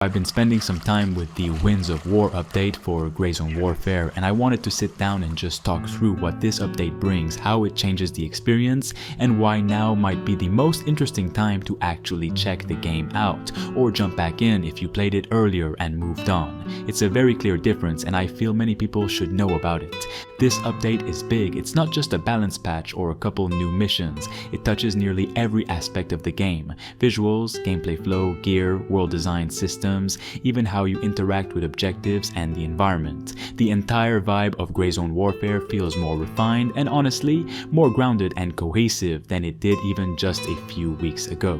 I've been spending some time with the Winds of War update for Grey Zone Warfare, and I wanted to sit down and just talk through what this update brings, how it changes the experience, and why now might be the most interesting time to actually check the game out, or jump back in if you played it earlier and moved on. It's a very clear difference, and I feel many people should know about it. This update is big. It's not just a balance patch or a couple new missions. It touches nearly every aspect of the game. Visuals, gameplay flow, gear, world design, systems, even how you interact with objectives and the environment. The entire vibe of Grey Zone Warfare feels more refined and honestly, more grounded and cohesive than it did even just a few weeks ago.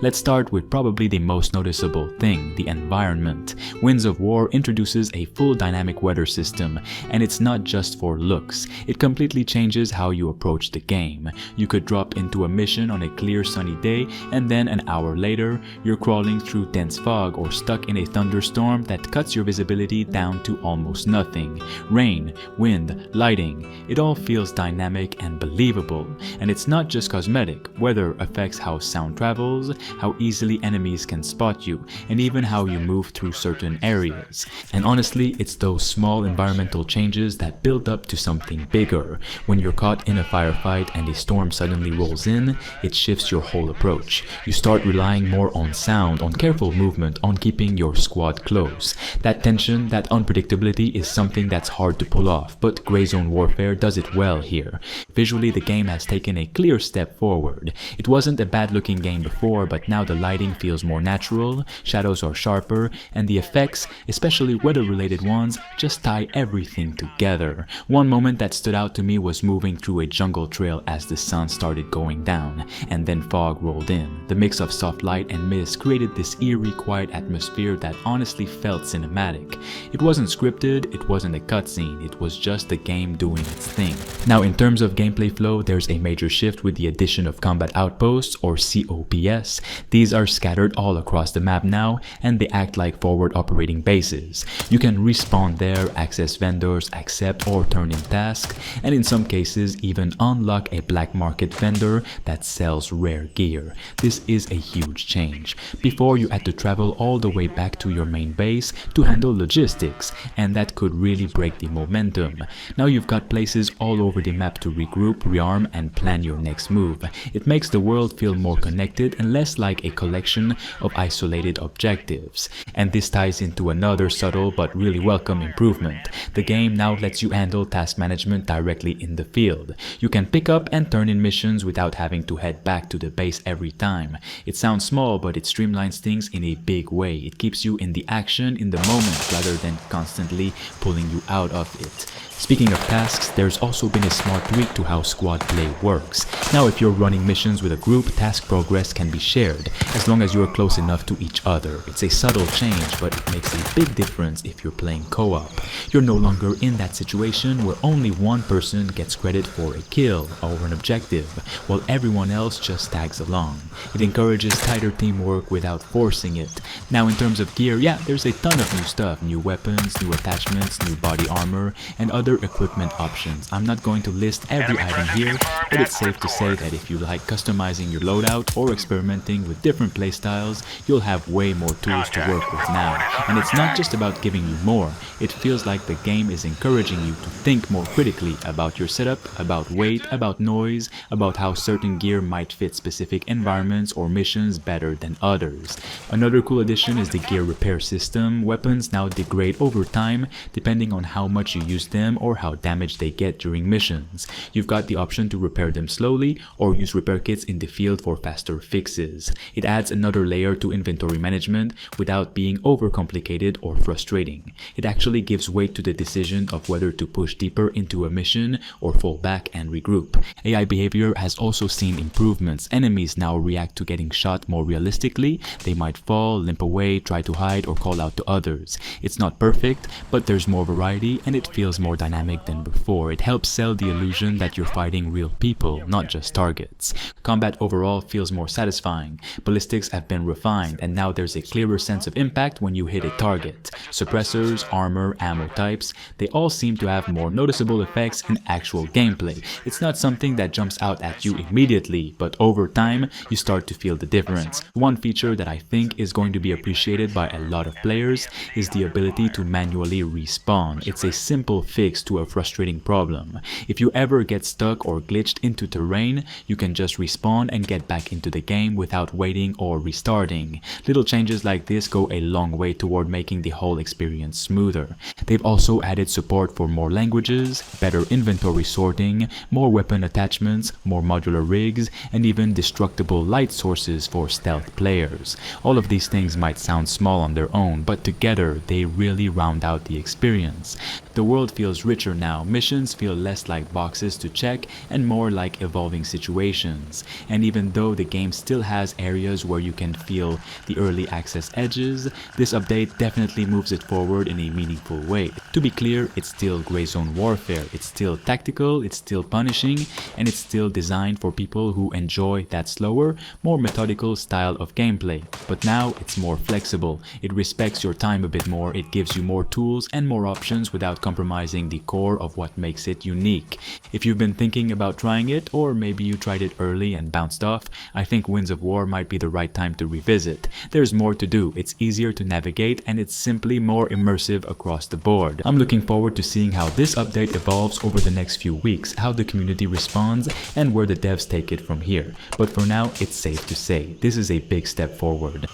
Let's start with probably the most noticeable thing, the environment. Winds of War introduces a full dynamic weather system, and it's not just for looks. It completely changes how you approach the game. You could drop into a mission on a clear sunny day, and then an hour later, you're crawling through dense fog or stuck in a thunderstorm that cuts your visibility down to almost nothing. Rain, wind, lighting, it all feels dynamic and believable. And it's not just cosmetic. Weather affects how sound travels, how easily enemies can spot you, and even how you move through certain areas. And honestly, it's those small environmental changes that build up to something bigger. When you're caught in a firefight and a storm suddenly rolls in, it shifts your whole approach. You start relying more on sound, on careful movement, on keeping your squad close. That tension, that unpredictability is something that's hard to pull off, but Grey Zone Warfare does it well here. Visually, the game has taken a clear step forward. It wasn't a bad-looking game before, but now the lighting feels more natural, shadows are sharper, and the effects, especially weather-related ones, just tie everything together. One moment that stood out to me was moving through a jungle trail as the sun started going down, and then fog rolled in. The mix of soft light and mist created this eerie, quiet atmosphere that honestly felt cinematic. It wasn't scripted, it wasn't a cutscene, it was just the game doing its thing. Now in terms of gameplay flow, there's a major shift with the addition of combat outposts or COPS. These are scattered all across the map now, and they act like forward operating bases. You can respawn there, access vendors, accept or turn in tasks, and in some cases even unlock a black market vendor that sells rare gear. This is a huge change. Before, you had to travel all the way back to your main base to handle logistics, and that could really break the momentum. Now you've got places all over the map to regroup, rearm, and plan your next move. It makes the world feel more connected and less like a collection of isolated objectives. And this ties into another subtle but really welcome improvement. The game now lets you handle task management directly in the field. You can pick up and turn in missions without having to head back to the base every time. It sounds small, but it streamlines things in a big way. It keeps you in the action in the moment rather than constantly pulling you out of it. Speaking of tasks, there's also been a smart tweak to how squad play works. Now if you're running missions with a group, task progress can be shared, as long as you're close enough to each other. It's a subtle change, but it makes a big difference if you're playing co-op. You're no longer in that situation where only one person gets credit for a kill or an objective, while everyone else just tags along. It encourages tighter teamwork without forcing it. Now in terms of gear, yeah, there's a ton of new stuff, new weapons, new attachments, new body armor, and other equipment options. I'm not going to list every item here, but it's safe to say that if you like customizing your loadout or experimenting with different playstyles, you'll have way more tools to work with now. And it's not just about giving you more, it feels like the game is encouraging you to think more critically about your setup, about weight, about noise, about how certain gear might fit specific environments or missions better than others. Another cool addition is the gear repair system. Weapons now degrade over time depending on how much you use them or how damaged they get during missions. You've got the option to repair them slowly or use repair kits in the field for faster fixes. It adds another layer to inventory management without being overcomplicated or frustrating. It actually gives weight to the decision of whether to push deeper into a mission or fall back and regroup. AI behavior has also seen improvements. Enemies now react to getting shot more realistically. They might fall, limp away, try to hide, or call out to others. It's not perfect, but there's more variety and it feels more dynamic than before. It helps sell the illusion that you're fighting real people, not just targets. Combat overall feels more satisfying. Ballistics have been refined, and now there's a clearer sense of impact when you hit a target. Suppressors, armor, ammo types, they all seem to have more noticeable effects in actual gameplay. It's not something that jumps out at you immediately, but over time, you start to feel the difference. One feature that I think is going to be appreciated appreciated by a lot of players is the ability to manually respawn. It's a simple fix to a frustrating problem. If you ever get stuck or glitched into terrain, you can just respawn and get back into the game without waiting or restarting. Little changes like this go a long way toward making the whole experience smoother. They've also added support for more languages, better inventory sorting, more weapon attachments, more modular rigs, and even destructible light sources for stealth players. All of these things might sound small on their own, but together they really round out the experience. The world feels richer now, missions feel less like boxes to check and more like evolving situations. And even though the game still has areas where you can feel the early access edges, this update definitely moves it forward in a meaningful way. To be clear, it's still Gray Zone Warfare, it's still tactical, it's still punishing, and it's still designed for people who enjoy that slower, more methodical style of gameplay. But now it's more flexible, it respects your time a bit more, it gives you more tools and more options without compromising the core of what makes it unique. If you've been thinking about trying it, or maybe you tried it early and bounced off, I think Winds of War might be the right time to revisit. There's more to do, it's easier to navigate, and it's simply more immersive across the board. I'm looking forward to seeing how this update evolves over the next few weeks, how the community responds, and where the devs take it from here. But for now, it's safe to say, this is a big step forward.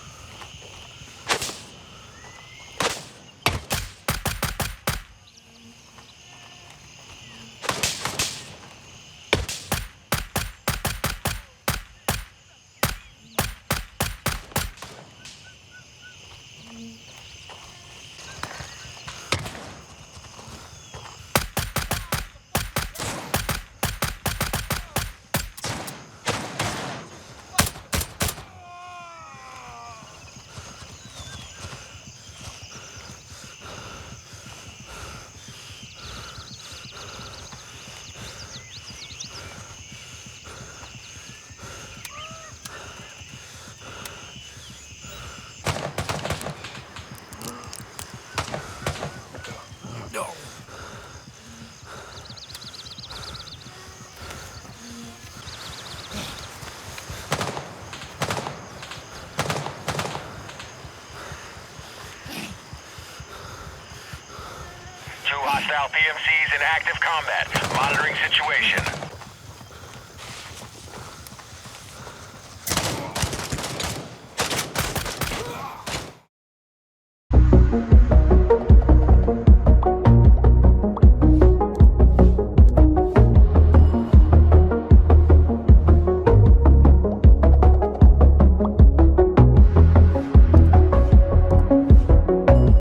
Hostile PMCs in active combat. Monitoring situation.